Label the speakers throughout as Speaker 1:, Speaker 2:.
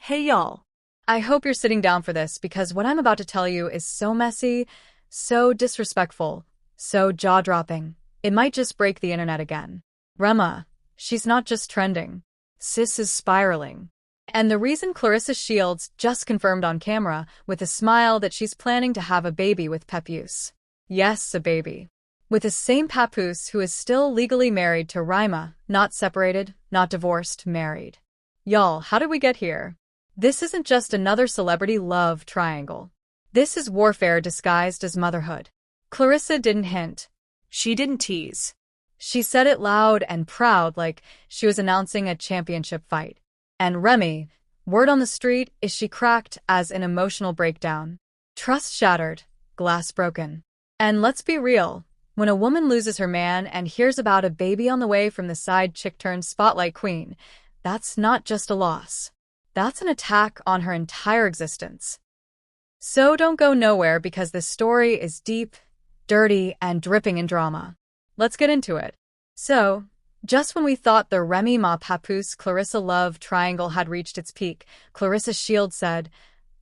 Speaker 1: Hey y'all. I hope you're sitting down for this because what I'm about to tell you is so messy, so disrespectful, so jaw-dropping. It might just break the internet again. Rema, she's not just trending. Sis is spiraling. And the reason Claressa Shields just confirmed on camera with a smile that she's planning to have a baby with Papoose. Yes, a baby. With the same Papoose who is still legally married to Remy, not separated, not divorced, married. Y'all, how did we get here? This isn't just another celebrity love triangle. This is warfare disguised as motherhood. Claressa didn't hint. She didn't tease. She said it loud and proud like she was announcing a championship fight. And Remy, word on the street is she cracked as an emotional breakdown. Trust shattered, glass broken. And let's be real, when a woman loses her man and hears about a baby on the way from the side chick turned spotlight queen, that's not just a loss. That's an attack on her entire existence. So don't go nowhere because this story is deep, dirty, and dripping in drama. Let's get into it. So, just when we thought the Remy Ma Papoose Claressa love triangle had reached its peak, Claressa Shields said,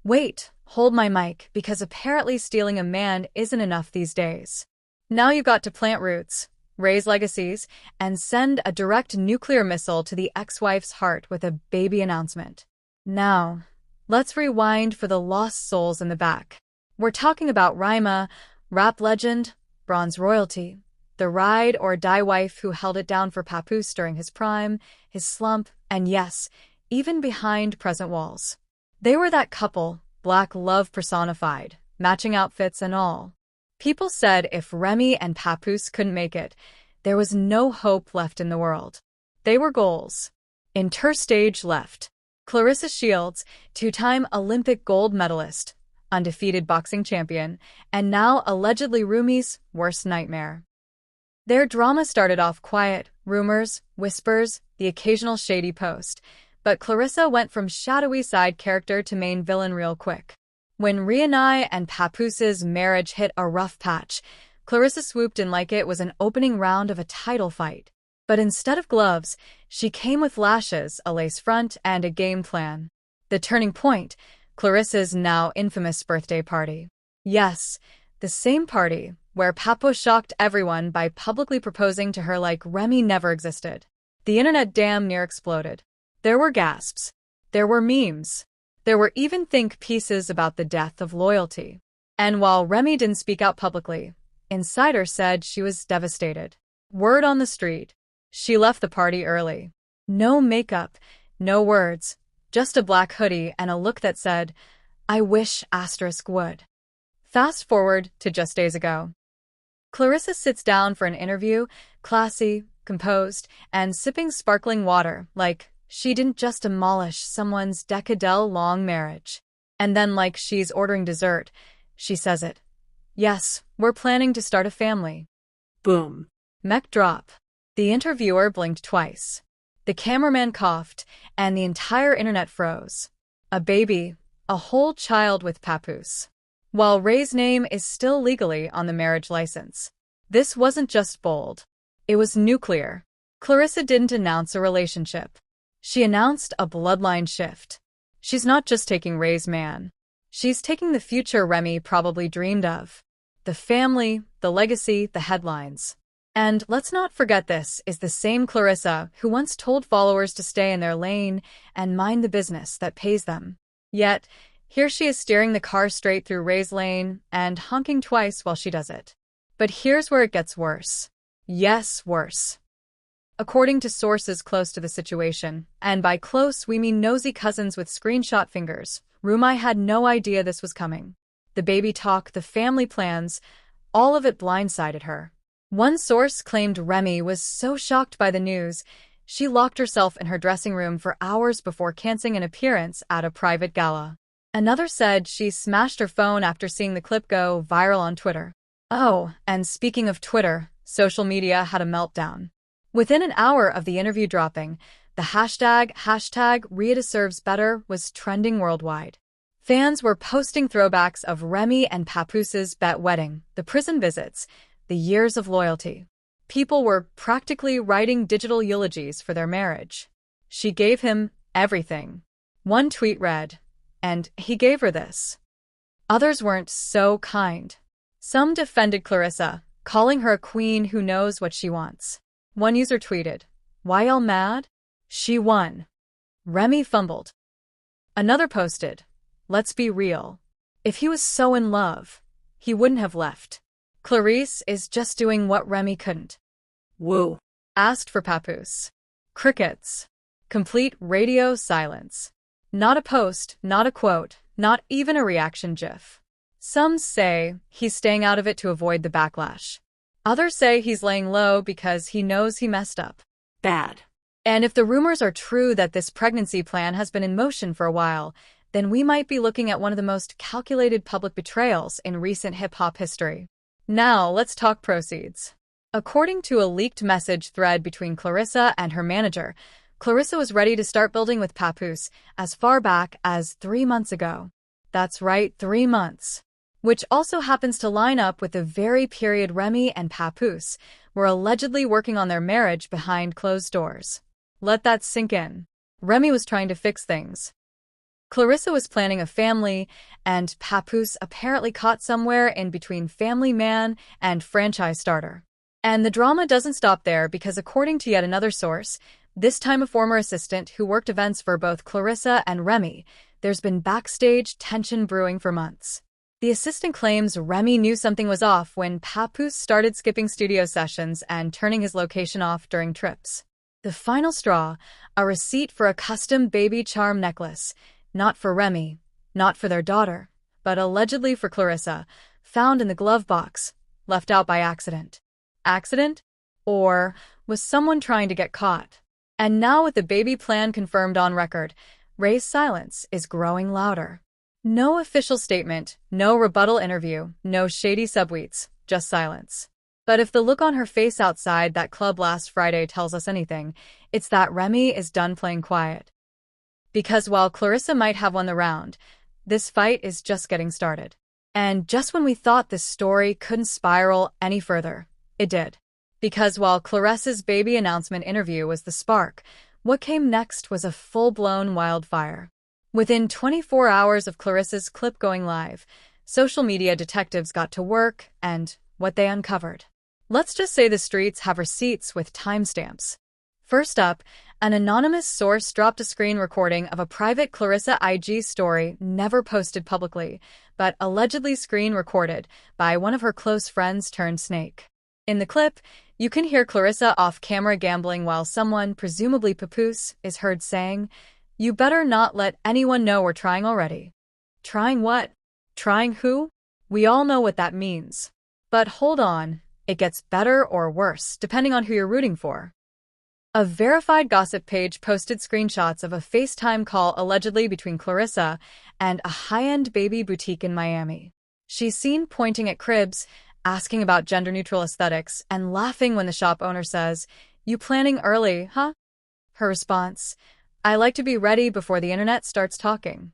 Speaker 1: "Wait, hold my mic, because apparently stealing a man isn't enough these days. Now you've got to plant roots, raise legacies, and send a direct nuclear missile to the ex-wife's heart with a baby announcement." Now, let's rewind for the lost souls in the back. We're talking about Remy, rap legend, bronze royalty, the ride-or-die wife who held it down for Papoose during his prime, his slump, and yes, even behind present walls. They were that couple, black love personified, matching outfits and all. People said if Remy and Papoose couldn't make it, there was no hope left in the world. They were goals. Interstage left. Claressa Shields, two-time Olympic gold medalist, undefeated boxing champion, and now allegedly Remy's worst nightmare. Their drama started off quiet, rumors, whispers, the occasional shady post, but Claressa went from shadowy side character to main villain real quick. When Remy and Papoose's marriage hit a rough patch, Claressa swooped in like it was an opening round of a title fight. But instead of gloves, she came with lashes, a lace front, and a game plan. The turning point, Claressa's now infamous birthday party. Yes, the same party where Papoose shocked everyone by publicly proposing to her like Remy never existed. The internet damn near exploded. There were gasps. There were memes. There were even think pieces about the death of loyalty. And while Remy didn't speak out publicly, insiders said she was devastated. Word on the street. She left the party early. No makeup, no words, just a black hoodie and a look that said, "I wish * would." Fast forward to just days ago. Claressa sits down for an interview, classy, composed, and sipping sparkling water, like she didn't just demolish someone's decade-long marriage. And then like she's ordering dessert, she says it. "Yes, we're planning to start a family."
Speaker 2: Boom.
Speaker 1: Mech drop. The interviewer blinked twice. The cameraman coughed, and the entire internet froze. A baby, a whole child with Papoose. While Ray's name is still legally on the marriage license. This wasn't just bold. It was nuclear. Claressa didn't announce a relationship. She announced a bloodline shift. She's not just taking Ray's man. She's taking the future Remy probably dreamed of. The family, the legacy, the headlines. And let's not forget this is the same Claressa who once told followers to stay in their lane and mind the business that pays them. Yet, here she is steering the car straight through Ray's lane and honking twice while she does it. But here's where it gets worse. Yes, worse. According to sources close to the situation, and by close we mean nosy cousins with screenshot fingers, Remy had no idea this was coming. The baby talk, the family plans, all of it blindsided her. One source claimed Remy was so shocked by the news, she locked herself in her dressing room for hours before canceling an appearance at a private gala. Another said she smashed her phone after seeing the clip go viral on Twitter. Oh, and speaking of Twitter, social media had a meltdown. Within an hour of the interview dropping, the hashtag Rhea deserves better was trending worldwide. Fans were posting throwbacks of Remy and Papoose's bet wedding, the prison visits, the years of loyalty. People were practically writing digital eulogies for their marriage. She gave him everything. One tweet read, "And he gave her this." Others weren't so kind. Some defended Claressa, calling her a queen who knows what she wants. One user tweeted, "Why all mad? She won." Remy fumbled. Another posted, "Let's be real. If he was so in love, he wouldn't have left. Clarisse is just doing what Remy couldn't."
Speaker 2: Woo.
Speaker 1: Asked for Papoose. Crickets. Complete radio silence. Not a post, not a quote, not even a reaction gif. Some say he's staying out of it to avoid the backlash. Others say he's laying low because he knows he messed up.
Speaker 2: Bad.
Speaker 1: And if the rumors are true that this pregnancy plan has been in motion for a while, then we might be looking at one of the most calculated public betrayals in recent hip-hop history. Now, let's talk proceeds. According to a leaked message thread between Claressa and her manager, Claressa was ready to start building with Papoose as far back as 3 months ago. That's right, 3 months. Which also happens to line up with the very period Remy and Papoose were allegedly working on their marriage behind closed doors. Let that sink in. Remy was trying to fix things. Claressa was planning a family, and Papoose apparently caught somewhere in between family man and franchise starter. And the drama doesn't stop there because according to yet another source, this time a former assistant who worked events for both Claressa and Remy, there's been backstage tension brewing for months. The assistant claims Remy knew something was off when Papoose started skipping studio sessions and turning his location off during trips. The final straw, a receipt for a custom baby charm necklace, not for Remy, not for their daughter, but allegedly for Claressa, found in the glove box, left out by accident. Accident? Or was someone trying to get caught? And now with the baby plan confirmed on record, Ray's silence is growing louder. No official statement, no rebuttal interview, no shady subtweets, just silence. But if the look on her face outside that club last Friday tells us anything, it's that Remy is done playing quiet. Because while Claressa might have won the round, this fight is just getting started. And just when we thought this story couldn't spiral any further, it did. Because while Claressa's baby announcement interview was the spark, what came next was a full-blown wildfire. Within 24 hours of Claressa's clip going live, social media detectives got to work and what they uncovered. Let's just say the streets have receipts with timestamps. First up, an anonymous source dropped a screen recording of a private Claressa IG story never posted publicly, but allegedly screen recorded by one of her close friends turned snake. In the clip, you can hear Claressa off-camera gambling while someone, presumably Papoose, is heard saying, "You better not let anyone know we're trying already." Trying what? Trying who? We all know what that means. But hold on, it gets better or worse, depending on who you're rooting for. A verified gossip page posted screenshots of a FaceTime call allegedly between Claressa and a high-end baby boutique in Miami. She's seen pointing at cribs, asking about gender-neutral aesthetics, and laughing when the shop owner says, "You planning early, huh?" Her response, "I like to be ready before the internet starts talking."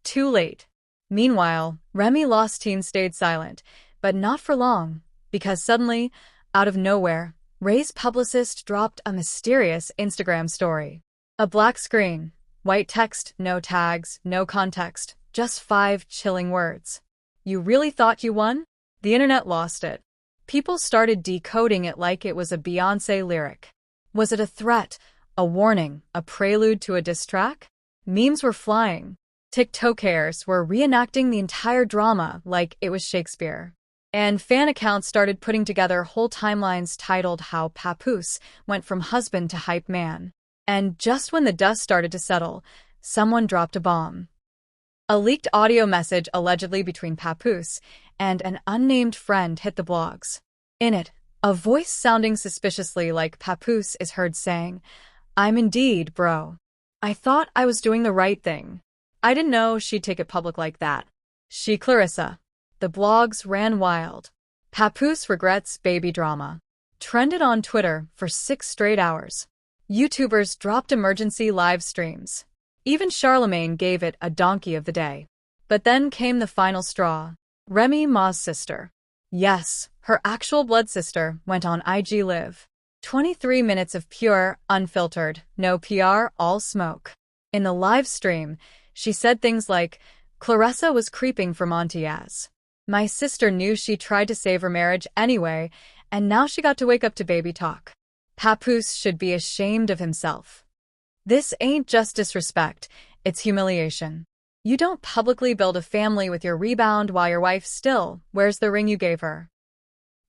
Speaker 1: Too late. Meanwhile, Remy Lost Teen stayed silent, but not for long, because suddenly, out of nowhere, Ray's publicist dropped a mysterious Instagram story. A black screen, white text, no tags, no context, just 5 chilling words. "You really thought you won?" The internet lost it. People started decoding it like it was a Beyoncé lyric. Was it a threat, a warning, a prelude to a diss track? Memes were flying. TikTokers were reenacting the entire drama like it was Shakespeare. And fan accounts started putting together whole timelines titled How Papoose Went From Husband to Hype Man. And just when the dust started to settle, someone dropped a bomb. A leaked audio message allegedly between Papoose and an unnamed friend hit the blogs. In it, a voice sounding suspiciously like Papoose is heard saying, "I'm indeed, bro. I thought I was doing the right thing. I didn't know she'd take it public like that. She Claressa." The blogs ran wild. Papoose regrets baby drama. Trended on Twitter for 6 straight hours. YouTubers dropped emergency live streams. Even Charlemagne gave it a donkey of the day. But then came the final straw. Remy Ma's sister. Yes, her actual blood sister went on IG Live. 23 minutes of pure, unfiltered, no PR, all smoke. In the live stream, she said things like, Claressa was creeping for Montiaz. My sister knew she tried to save her marriage anyway, and now she got to wake up to baby talk. Papoose should be ashamed of himself. This ain't just disrespect, it's humiliation. You don't publicly build a family with your rebound while your wife still wears the ring you gave her.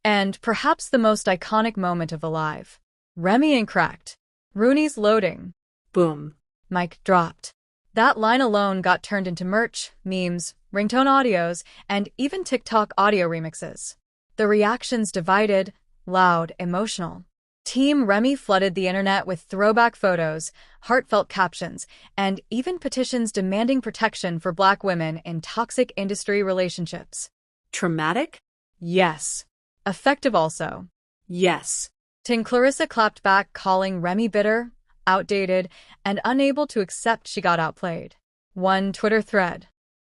Speaker 1: And perhaps the most iconic moment of Alive. Remy and cracked. Rooney's loading.
Speaker 2: Boom.
Speaker 1: Mic dropped. That line alone got turned into merch, memes, ringtone audios, and even TikTok audio remixes. The reactions divided, loud, emotional. Team Remy flooded the internet with throwback photos, heartfelt captions, and even petitions demanding protection for Black women in toxic industry relationships.
Speaker 2: Traumatic?
Speaker 1: Yes. Effective also.
Speaker 2: Yes.
Speaker 1: Ting Claressa clapped back, calling Remy bitter, outdated, and unable to accept she got outplayed. One Twitter thread.